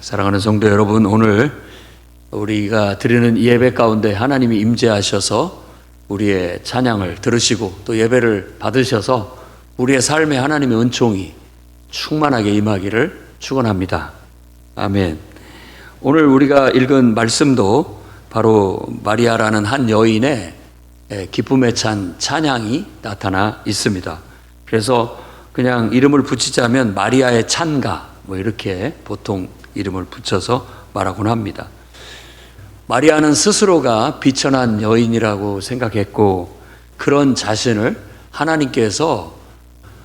사랑하는 성도 여러분, 오늘 우리가 드리는 예배 가운데 하나님이 임재하셔서 우리의 찬양을 들으시고 또 예배를 받으셔서 우리의 삶에 하나님의 은총이 충만하게 임하기를 축원합니다. 아멘. 오늘 우리가 읽은 말씀도 바로 마리아라는 한 여인의 기쁨에 찬 찬양이 나타나 있습니다. 그래서 그냥 이름을 붙이자면 마리아의 찬가 이렇게 보통 이름을 붙여서 말하곤 합니다. 마리아는 스스로가 비천한 여인이라고 생각했고 그런 자신을 하나님께서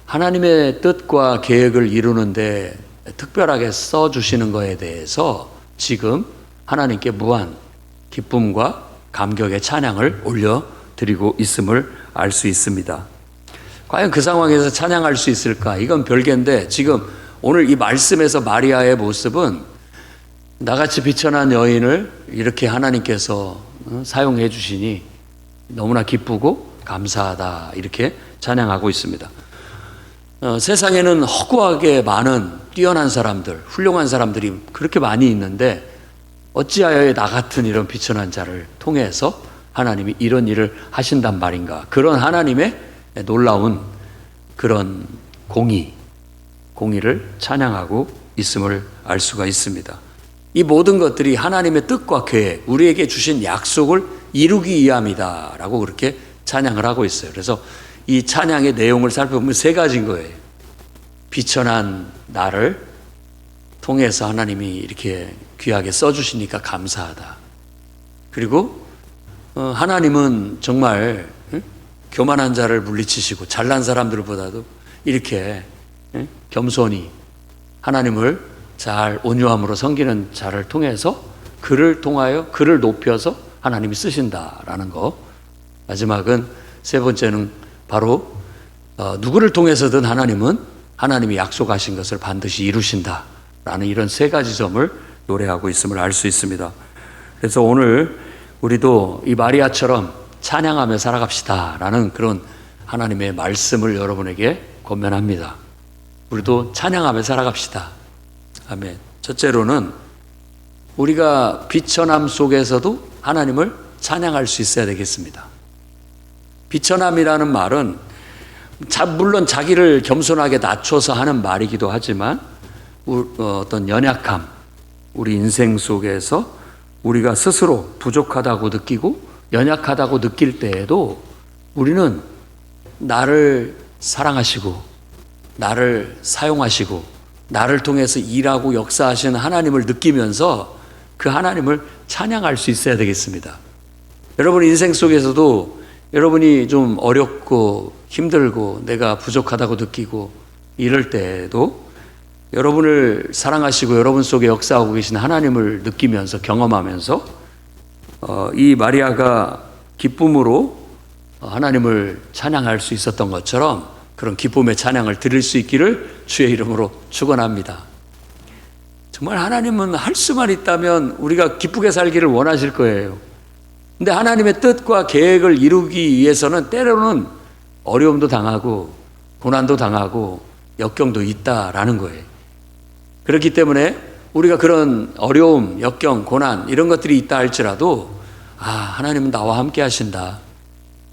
하나님의 뜻과 계획을 이루는데 특별하게 써주시는 것에 대해서 지금 하나님께 무한 기쁨과 감격의 찬양을 올려드리고 있음을 알 수 있습니다. 과연 그 상황에서 찬양할 수 있을까? 이건 별개인데 지금 오늘 이 말씀에서 마리아의 모습은 나같이 비천한 여인을 이렇게 하나님께서 사용해 주시니 너무나 기쁘고 감사하다 이렇게 찬양하고 있습니다. 세상에는 허구하게 많은 뛰어난 사람들, 훌륭한 사람들이 그렇게 많이 있는데 어찌하여 나 같은 이런 비천한 자를 통해서 하나님이 이런 일을 하신단 말인가. 그런 하나님의 놀라운 그런 공의를 찬양하고 있음을 알 수가 있습니다. 이 모든 것들이 하나님의 뜻과 계획, 우리에게 주신 약속을 이루기 위함이다 라고 그렇게 찬양을 하고 있어요. 그래서 이 찬양의 내용을 살펴보면 세 가지인 거예요. 비천한 나를 통해서 하나님이 이렇게 귀하게 써주시니까 감사하다. 그리고 하나님은 정말 교만한 자를 물리치시고 잘난 사람들보다도 이렇게 겸손히 하나님을 잘 온유함으로 섬기는 자를 통해서 그를 통하여 그를 높여서 하나님이 쓰신다라는 거. 마지막은 세 번째는 바로 누구를 통해서든 하나님이 약속하신 것을 반드시 이루신다라는 이런 세 가지 점을 노래하고 있음을 알 수 있습니다. 그래서 오늘 우리도 이 마리아처럼 찬양하며 살아갑시다라는 그런 하나님의 말씀을 여러분에게 권면합니다. 우리도 찬양하며 살아갑시다. 아멘. 첫째로는 우리가 비천함 속에서도 하나님을 찬양할 수 있어야 되겠습니다. 비천함이라는 말은 물론 자기를 겸손하게 낮춰서 하는 말이기도 하지만 어떤 연약함, 우리 인생 속에서 우리가 스스로 부족하다고 느끼고 연약하다고 느낄 때에도 우리는 나를 사랑하시고 나를 사용하시고 나를 통해서 일하고 역사하시는 하나님을 느끼면서 그 하나님을 찬양할 수 있어야 되겠습니다. 여러분 인생 속에서도 여러분이 좀 어렵고 힘들고 내가 부족하다고 느끼고 이럴 때에도 여러분을 사랑하시고 여러분 속에 역사하고 계신 하나님을 느끼면서 경험하면서 이 마리아가 기쁨으로 하나님을 찬양할 수 있었던 것처럼 그런 기쁨의 찬양을 드릴 수 있기를 주의 이름으로 축원합니다. 정말 하나님은 할 수만 있다면 우리가 기쁘게 살기를 원하실 거예요. 근데 하나님의 뜻과 계획을 이루기 위해서는 때로는 어려움도 당하고 고난도 당하고 역경도 있다라는 거예요. 그렇기 때문에 우리가 그런 어려움, 역경, 고난 이런 것들이 있다 할지라도 하나님은 나와 함께 하신다.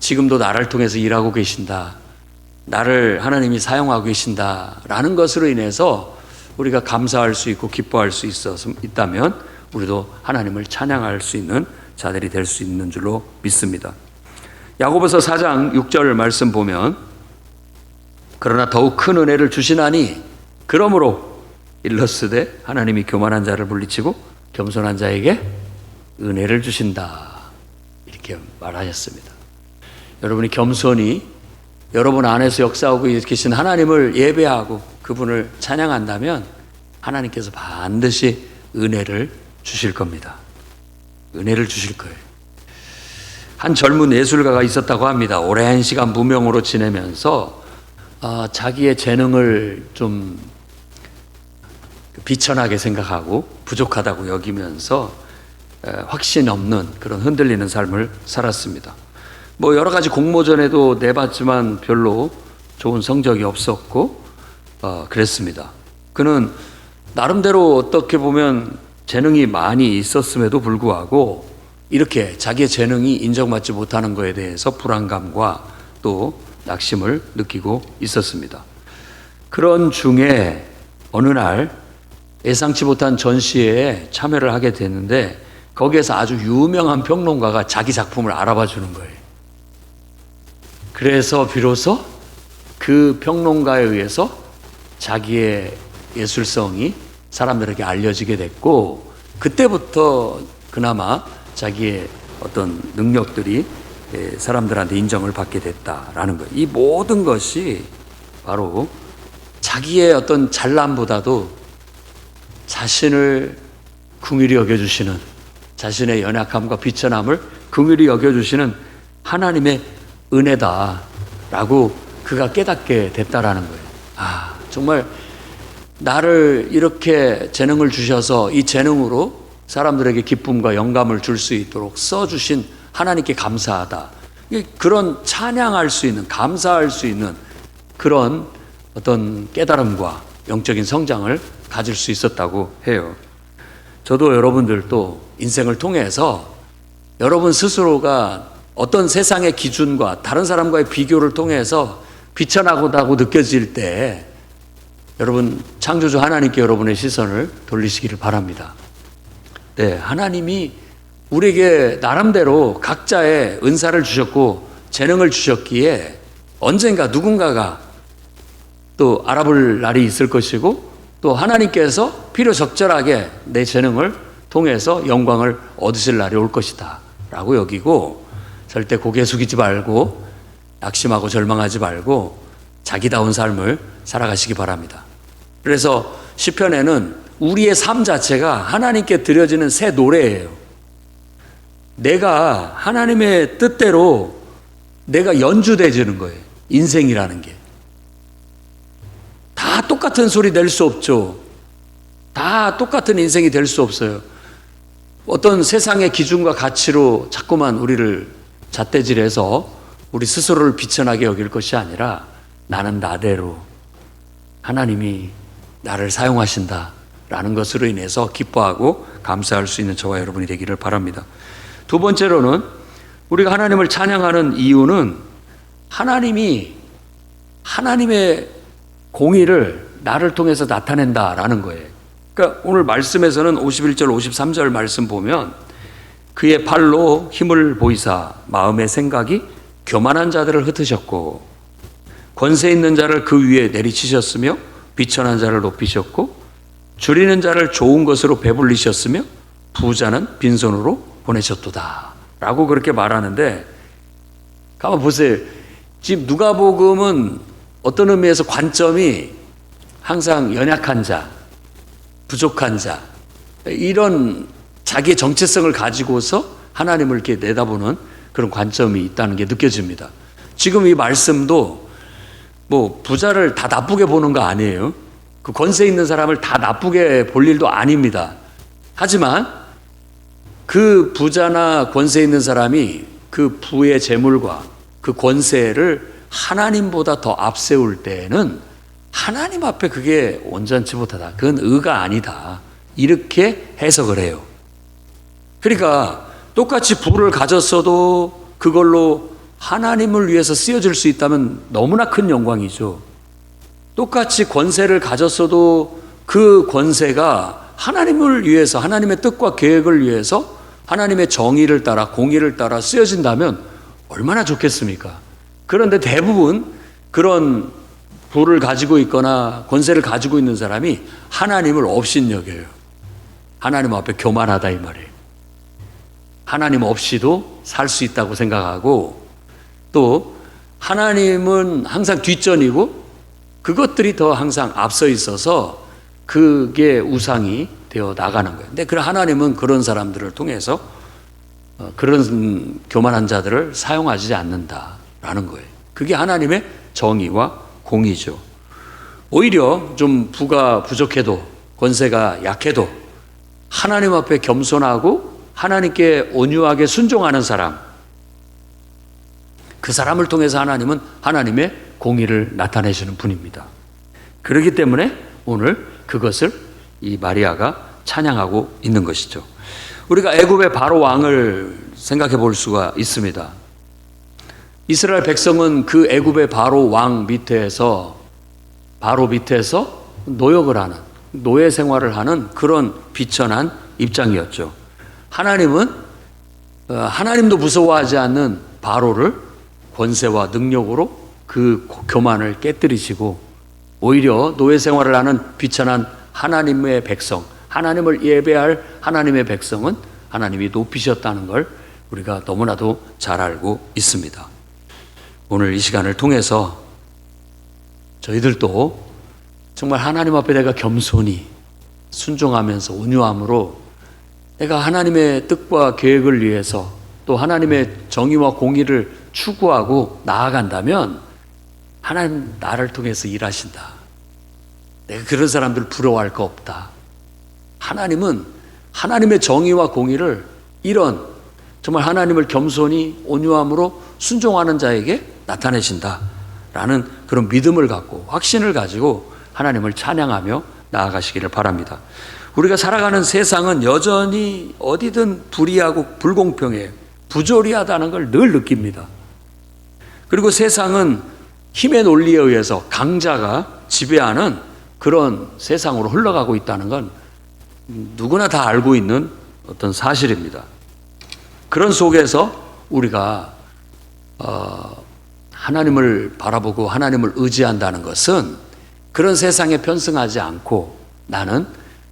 지금도 나를 통해서 일하고 계신다. 나를 하나님이 사용하고 계신다라는 것으로 인해서 우리가 감사할 수 있고 기뻐할 수 있다면 우리도 하나님을 찬양할 수 있는 자들이 될 수 있는 줄로 믿습니다. 야고보서 4장 6절 말씀 보면 그러나 더욱 큰 은혜를 주시나니 그러므로 일러스되 하나님이 교만한 자를 물리치고 겸손한 자에게 은혜를 주신다 이렇게 말하셨습니다. 여러분이 겸손히 여러분 안에서 역사하고 계신 하나님을 예배하고 그분을 찬양한다면 하나님께서 반드시 은혜를 주실 겁니다. 은혜를 주실 거예요. 한 젊은 예술가가 있었다고 합니다. 오랜 시간 무명으로 지내면서 자기의 재능을 좀 비천하게 생각하고 부족하다고 여기면서 확신 없는 그런 흔들리는 삶을 살았습니다. 여러 가지 공모전에도 내봤지만 별로 좋은 성적이 없었고 그랬습니다. 그는 나름대로 어떻게 보면 재능이 많이 있었음에도 불구하고 이렇게 자기의 재능이 인정받지 못하는 것에 대해서 불안감과 또 낙심을 느끼고 있었습니다. 그런 중에 어느 날 예상치 못한 전시회에 참여를 하게 됐는데 거기에서 아주 유명한 평론가가 자기 작품을 알아봐 주는 거예요. 그래서 비로소 그 평론가에 의해서 자기의 예술성이 사람들에게 알려지게 됐고, 그때부터 그나마 자기의 어떤 능력들이 사람들한테 인정을 받게 됐다라는 거예요. 이 모든 것이 바로 자기의 어떤 잘남보다도 자신을 긍휼히 여겨주시는, 자신의 연약함과 비천함을 긍휼히 여겨주시는 하나님의 은혜다라고 그가 깨닫게 됐다라는 거예요. 정말 나를 이렇게 재능을 주셔서 이 재능으로 사람들에게 기쁨과 영감을 줄 수 있도록 써주신 하나님께 감사하다. 그런 찬양할 수 있는, 감사할 수 있는 그런 어떤 깨달음과 영적인 성장을 가질 수 있었다고 해요. 저도 여러분들도 인생을 통해서 여러분 스스로가 어떤 세상의 기준과 다른 사람과의 비교를 통해서 비천하다고 느껴질 때 여러분 창조주 하나님께 여러분의 시선을 돌리시기를 바랍니다. 네, 하나님이 우리에게 나름대로 각자의 은사를 주셨고 재능을 주셨기에 언젠가 누군가가 또 알아볼 날이 있을 것이고, 또 하나님께서 필요적절하게 내 재능을 통해서 영광을 얻으실 날이 올 것이다 라고 여기고, 절대 고개 숙이지 말고 낙심하고 절망하지 말고 자기다운 삶을 살아가시기 바랍니다. 그래서 시편에는 우리의 삶 자체가 하나님께 드려지는 새 노래예요. 내가 하나님의 뜻대로 내가 연주되지는 거예요. 인생이라는 게. 다 똑같은 소리 낼 수 없죠. 다 똑같은 인생이 될 수 없어요. 어떤 세상의 기준과 가치로 자꾸만 우리를 잣대질해서 우리 스스로를 비천하게 여길 것이 아니라 나는 나대로 하나님이 나를 사용하신다라는 것으로 인해서 기뻐하고 감사할 수 있는 저와 여러분이 되기를 바랍니다. 두 번째로는 우리가 하나님을 찬양하는 이유는 하나님이 하나님의 공의를 나를 통해서 나타낸다라는 거예요. 그러니까 오늘 말씀에서는 51절 53절 말씀 보면 그의 팔로 힘을 보이사 마음의 생각이 교만한 자들을 흩으셨고 권세 있는 자를 그 위에 내리치셨으며 비천한 자를 높이셨고 줄이는 자를 좋은 것으로 배불리셨으며 부자는 빈손으로 보내셨도다 라고 그렇게 말하는데, 가만 보세요. 지금 누가복음은 어떤 의미에서 관점이 항상 연약한 자, 부족한 자, 이런 자기의 정체성을 가지고서 하나님을 이렇게 내다보는 그런 관점이 있다는 게 느껴집니다. 지금 이 말씀도 뭐 부자를 다 나쁘게 보는 거 아니에요. 그 권세 있는 사람을 다 나쁘게 볼 일도 아닙니다. 하지만 그 부자나 권세 있는 사람이 그 부의 재물과 그 권세를 하나님보다 더 앞세울 때에는 하나님 앞에 그게 온전치 못하다. 그건 의가 아니다. 이렇게 해석을 해요. 그러니까 똑같이 부를 가졌어도 그걸로 하나님을 위해서 쓰여질 수 있다면 너무나 큰 영광이죠. 똑같이 권세를 가졌어도 그 권세가 하나님을 위해서, 하나님의 뜻과 계획을 위해서 하나님의 정의를 따라 공의를 따라 쓰여진다면 얼마나 좋겠습니까? 그런데 대부분 그런 부를 가지고 있거나 권세를 가지고 있는 사람이 하나님을 업신여겨요. 하나님 앞에 교만하다 이 말이에요. 하나님 없이도 살 수 있다고 생각하고, 또 하나님은 항상 뒷전이고 그것들이 더 항상 앞서 있어서 그게 우상이 되어 나가는 거예요. 근데 그 하나님은 그런 사람들을 통해서 그런 교만한 자들을 사용하지 않는다라는 거예요. 그게 하나님의 정의와 공의죠. 오히려 좀 부가 부족해도 권세가 약해도 하나님 앞에 겸손하고 하나님께 온유하게 순종하는 사람, 그 사람을 통해서 하나님은 하나님의 공의를 나타내시는 분입니다. 그렇기 때문에 오늘 그것을 이 마리아가 찬양하고 있는 것이죠. 우리가 애굽의 바로 왕을 생각해 볼 수가 있습니다. 이스라엘 백성은 그 애굽의 바로 왕 밑에서 노역을 하는, 노예 생활을 하는 그런 비천한 입장이었죠. 하나님도 무서워하지 않는 바로를 권세와 능력으로 그 교만을 깨뜨리시고 오히려 노예 생활을 하는 비천한 하나님의 백성, 하나님을 예배할 하나님의 백성은 하나님이 높이셨다는 걸 우리가 너무나도 잘 알고 있습니다. 오늘 이 시간을 통해서 저희들도 정말 하나님 앞에 내가 겸손히 순종하면서 온유함으로 내가 하나님의 뜻과 계획을 위해서 또 하나님의 정의와 공의를 추구하고 나아간다면 하나님 나를 통해서 일하신다. 내가 그런 사람들 부러워할 거 없다. 하나님은 하나님의 정의와 공의를 이런 정말 하나님을 겸손히 온유함으로 순종하는 자에게 나타내신다라는 그런 믿음을 갖고 확신을 가지고 하나님을 찬양하며 나아가시기를 바랍니다. 우리가 살아가는 세상은 여전히 어디든 불의하고 불공평해요. 부조리하다는 걸 늘 느낍니다. 그리고 세상은 힘의 논리에 의해서 강자가 지배하는 그런 세상으로 흘러가고 있다는 건 누구나 다 알고 있는 어떤 사실입니다. 그런 속에서 우리가 하나님을 바라보고 하나님을 의지한다는 것은 그런 세상에 편승하지 않고 나는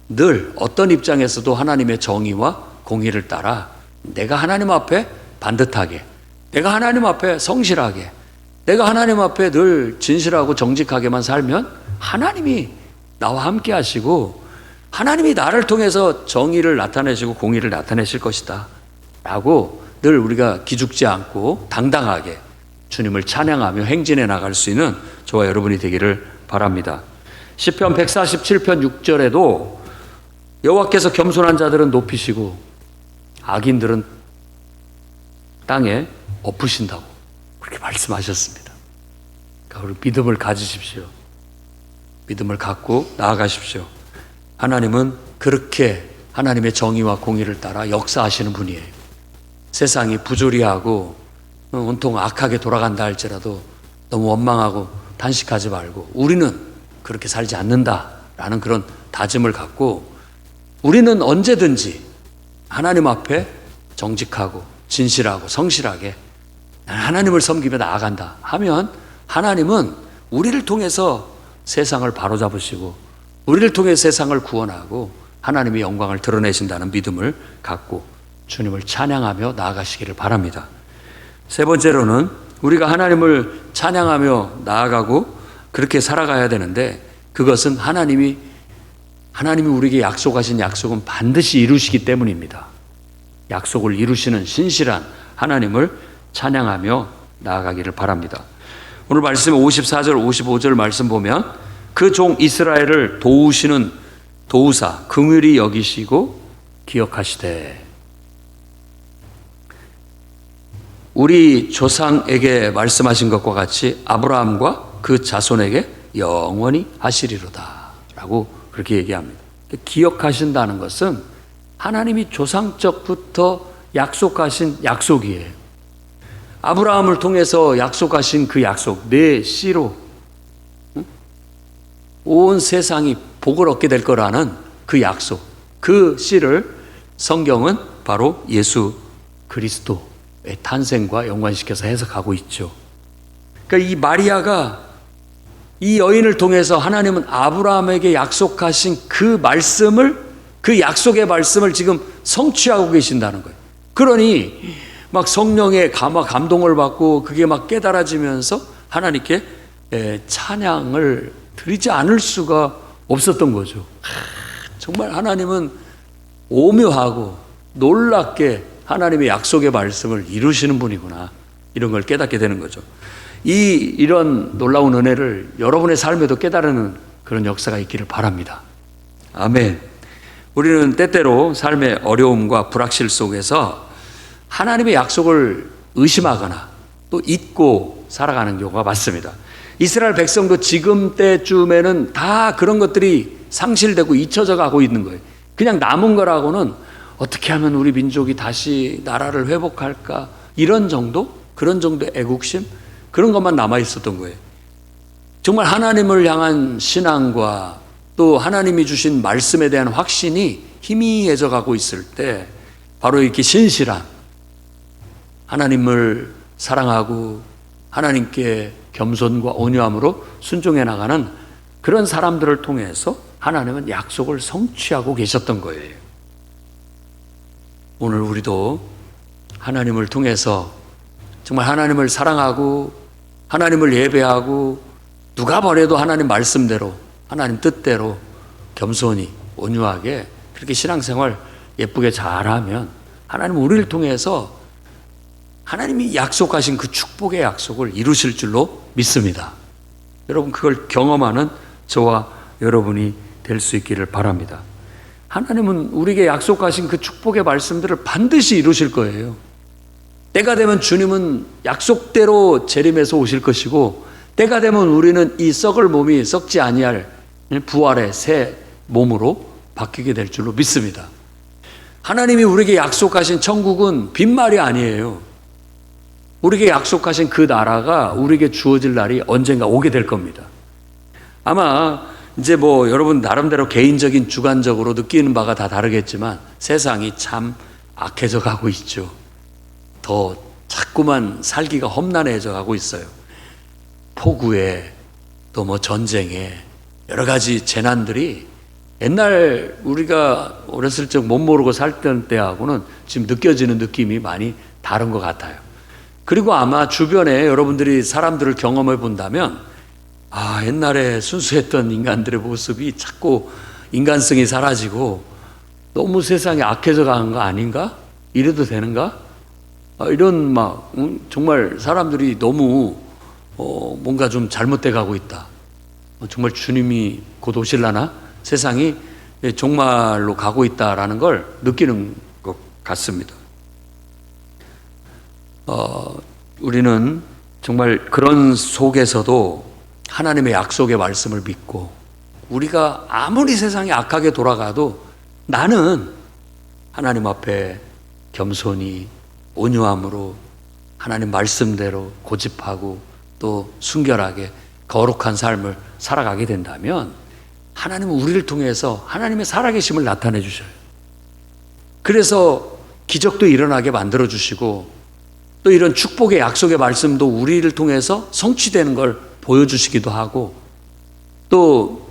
늘 어떤 입장에서도 하나님의 정의와 공의를 따라 내가 하나님 앞에 반듯하게, 내가 하나님 앞에 성실하게, 내가 하나님 앞에 늘 진실하고 정직하게만 살면 하나님이 나와 함께 하시고 하나님이 나를 통해서 정의를 나타내시고 공의를 나타내실 것이다 라고 늘 우리가 기죽지 않고 당당하게 주님을 찬양하며 행진해 나갈 수 있는 저와 여러분이 되기를 바랍니다. 시편 147편 6절에도 여호와께서 겸손한 자들은 높이시고 악인들은 땅에 엎으신다고 그렇게 말씀하셨습니다. 그러니까 우리 믿음을 가지십시오. 믿음을 갖고 나아가십시오. 하나님은 그렇게 하나님의 정의와 공의를 따라 역사하시는 분이에요. 세상이 부조리하고 온통 악하게 돌아간다 할지라도 너무 원망하고 단식하지 말고 우리는 그렇게 살지 않는다라는 그런 다짐을 갖고 우리는 언제든지 하나님 앞에 정직하고 진실하고 성실하게 하나님을 섬기며 나아간다 하면 하나님은 우리를 통해서 세상을 바로잡으시고 우리를 통해 세상을 구원하고 하나님의 영광을 드러내신다는 믿음을 갖고 주님을 찬양하며 나아가시기를 바랍니다. 세 번째로는 우리가 하나님을 찬양하며 나아가고 그렇게 살아가야 되는데 그것은 하나님이 우리에게 약속하신 약속은 반드시 이루시기 때문입니다. 약속을 이루시는 신실한 하나님을 찬양하며 나아가기를 바랍니다. 오늘 말씀 54절 55절 말씀 보면 그 종 이스라엘을 도우시는 도우사 긍휼히 여기시고 기억하시되 우리 조상에게 말씀하신 것과 같이 아브라함과 그 자손에게 영원히 하시리로다 라고 그렇게 얘기합니다. 기억하신다는 것은 하나님이 조상적부터 약속하신 약속이에요. 아브라함을 통해서 약속하신 그 약속, 내 씨로 온 세상이 복을 얻게 될 거라는 그 약속, 그 씨를 성경은 바로 예수 그리스도의 탄생과 연관시켜서 해석하고 있죠. 그러니까 이 마리아가 이 여인을 통해서 하나님은 아브라함에게 약속하신 그 말씀을, 그 약속의 말씀을 지금 성취하고 계신다는 거예요. 그러니 막 성령의 감동을 받고 그게 막 깨달아지면서 하나님께 찬양을 드리지 않을 수가 없었던 거죠. 정말 하나님은 오묘하고 놀랍게 하나님의 약속의 말씀을 이루시는 분이구나, 이런 걸 깨닫게 되는 거죠. 이런 놀라운 은혜를 여러분의 삶에도 깨달는 그런 역사가 있기를 바랍니다. 아멘. 우리는 때때로 삶의 어려움과 불확실 속에서 하나님의 약속을 의심하거나 또 잊고 살아가는 경우가 많습니다. 이스라엘 백성도 지금 때쯤에는 다 그런 것들이 상실되고 잊혀져 가고 있는 거예요. 그냥 남은 거라고는 어떻게 하면 우리 민족이 다시 나라를 회복할까, 이런 정도? 그런 정도의 애국심? 그런 것만 남아 있었던 거예요. 정말 하나님을 향한 신앙과 또 하나님이 주신 말씀에 대한 확신이 희미해져 가고 있을 때 바로 이렇게 신실한, 하나님을 사랑하고 하나님께 겸손과 온유함으로 순종해 나가는 그런 사람들을 통해서 하나님은 약속을 성취하고 계셨던 거예요. 오늘 우리도 하나님을 통해서 정말 하나님을 사랑하고 하나님을 예배하고 누가 보내도 하나님 말씀대로, 하나님 뜻대로 겸손히 온유하게 그렇게 신앙생활 예쁘게 잘하면 하나님은 우리를 통해서 하나님이 약속하신 그 축복의 약속을 이루실 줄로 믿습니다. 여러분, 그걸 경험하는 저와 여러분이 될 수 있기를 바랍니다. 하나님은 우리에게 약속하신 그 축복의 말씀들을 반드시 이루실 거예요. 때가 되면 주님은 약속대로 재림해서 오실 것이고, 때가 되면 우리는 이 썩을 몸이 썩지 아니할 부활의 새 몸으로 바뀌게 될 줄로 믿습니다. 하나님이 우리에게 약속하신 천국은 빈말이 아니에요. 우리에게 약속하신 그 나라가 우리에게 주어질 날이 언젠가 오게 될 겁니다. 아마 이제 여러분 나름대로 개인적인 주관적으로 느끼는 바가 다 다르겠지만 세상이 참 악해져 가고 있죠. 더 자꾸만 살기가 험난해져 가고 있어요. 폭우에 또 전쟁에 여러 가지 재난들이 옛날 우리가 어렸을 적 못 모르고 살던 때하고는 지금 느껴지는 느낌이 많이 다른 것 같아요. 그리고 아마 주변에 여러분들이 사람들을 경험해 본다면 옛날에 순수했던 인간들의 모습이 자꾸 인간성이 사라지고 너무 세상이 악해져 가는 거 아닌가? 이래도 되는가? 이런 정말 사람들이 너무 뭔가 좀 잘못돼 가고 있다. 정말 주님이 곧 오실라나? 세상이 종말로 가고 있다라는 걸 느끼는 것 같습니다. 우리는 정말 그런 속에서도 하나님의 약속의 말씀을 믿고 우리가 아무리 세상이 악하게 돌아가도 나는 하나님 앞에 겸손히 온유함으로 하나님 말씀대로 고집하고 또 순결하게 거룩한 삶을 살아가게 된다면 하나님은 우리를 통해서 하나님의 살아계심을 나타내 주셔요. 그래서 기적도 일어나게 만들어 주시고 또 이런 축복의 약속의 말씀도 우리를 통해서 성취되는 걸 보여주시기도 하고, 또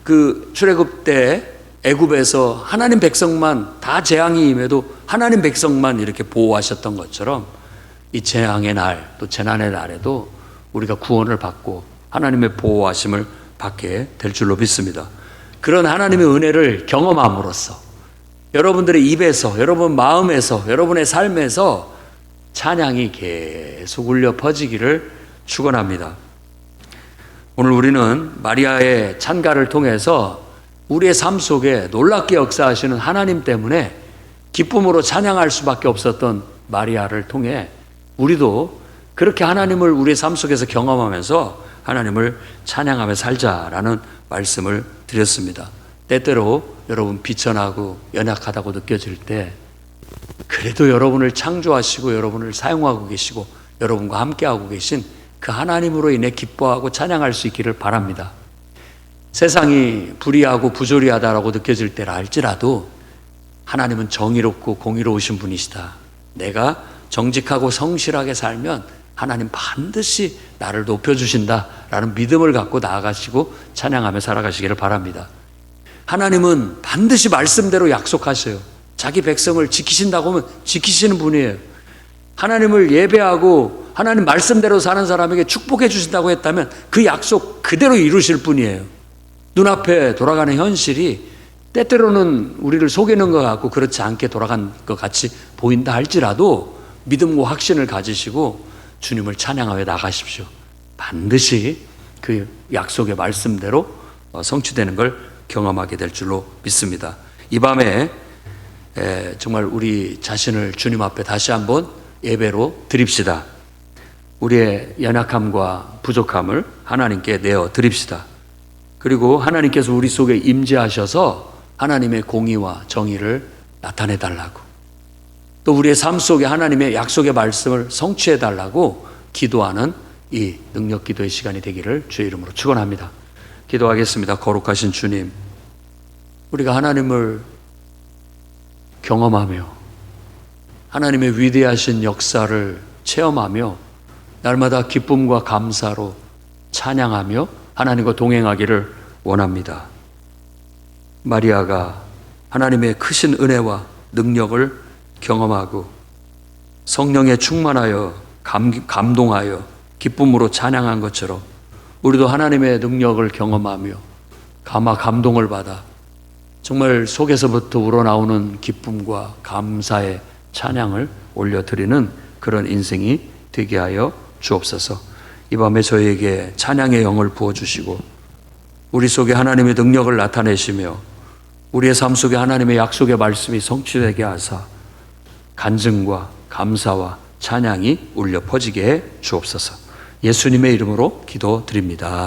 그 출애굽 때 애굽에서 하나님 백성만 다 재앙이 임해도 하나님 백성만 이렇게 보호하셨던 것처럼 이 재앙의 날 또 재난의 날에도 우리가 구원을 받고 하나님의 보호하심을 받게 될 줄로 믿습니다. 그런 하나님의 은혜를 경험함으로써 여러분들의 입에서, 여러분 마음에서, 여러분의 삶에서 찬양이 계속 울려 퍼지기를 축원합니다. 오늘 우리는 마리아의 찬가를 통해서 우리의 삶 속에 놀랍게 역사하시는 하나님 때문에 기쁨으로 찬양할 수밖에 없었던 마리아를 통해 우리도 그렇게 하나님을 우리의 삶 속에서 경험하면서 하나님을 찬양하며 살자라는 말씀을 드렸습니다. 때때로 여러분 비천하고 연약하다고 느껴질 때 그래도 여러분을 창조하시고 여러분을 사용하고 계시고 여러분과 함께하고 계신 그 하나님으로 인해 기뻐하고 찬양할 수 있기를 바랍니다. 세상이 불의하고 부조리하다라고 느껴질 때라 할지라도 하나님은 정의롭고 공의로우신 분이시다. 내가 정직하고 성실하게 살면 하나님 반드시 나를 높여주신다라는 믿음을 갖고 나아가시고 찬양하며 살아가시기를 바랍니다. 하나님은 반드시 말씀대로 약속하셔요. 자기 백성을 지키신다고 하면 지키시는 분이에요. 하나님을 예배하고 하나님 말씀대로 사는 사람에게 축복해 주신다고 했다면 그 약속 그대로 이루실 분이에요. 눈앞에 돌아가는 현실이 때때로는 우리를 속이는 것 같고 그렇지 않게 돌아간 것 같이 보인다 할지라도 믿음과 확신을 가지시고 주님을 찬양하며 나가십시오. 반드시 그 약속의 말씀대로 성취되는 걸 경험하게 될 줄로 믿습니다. 이 밤에 정말 우리 자신을 주님 앞에 다시 한번 예배로 드립시다. 우리의 연약함과 부족함을 하나님께 내어 드립시다. 그리고 하나님께서 우리 속에 임재하셔서 하나님의 공의와 정의를 나타내 달라고, 또 우리의 삶 속에 하나님의 약속의 말씀을 성취해 달라고 기도하는 이 능력 기도의 시간이 되기를 주의 이름으로 축원합니다. 기도하겠습니다. 거룩하신 주님, 우리가 하나님을 경험하며 하나님의 위대하신 역사를 체험하며 날마다 기쁨과 감사로 찬양하며 하나님과 동행하기를 원합니다. 마리아가 하나님의 크신 은혜와 능력을 경험하고 성령에 충만하여 감동하여 기쁨으로 찬양한 것처럼 우리도 하나님의 능력을 경험하며 감동을 받아 정말 속에서부터 우러나오는 기쁨과 감사의 찬양을 올려드리는 그런 인생이 되게 하여 주옵소서. 이 밤에 저희에게 찬양의 영을 부어주시고 우리 속에 하나님의 능력을 나타내시며 우리의 삶 속에 하나님의 약속의 말씀이 성취되게 하사 간증과 감사와 찬양이 울려 퍼지게 해 주옵소서. 예수님의 이름으로 기도드립니다.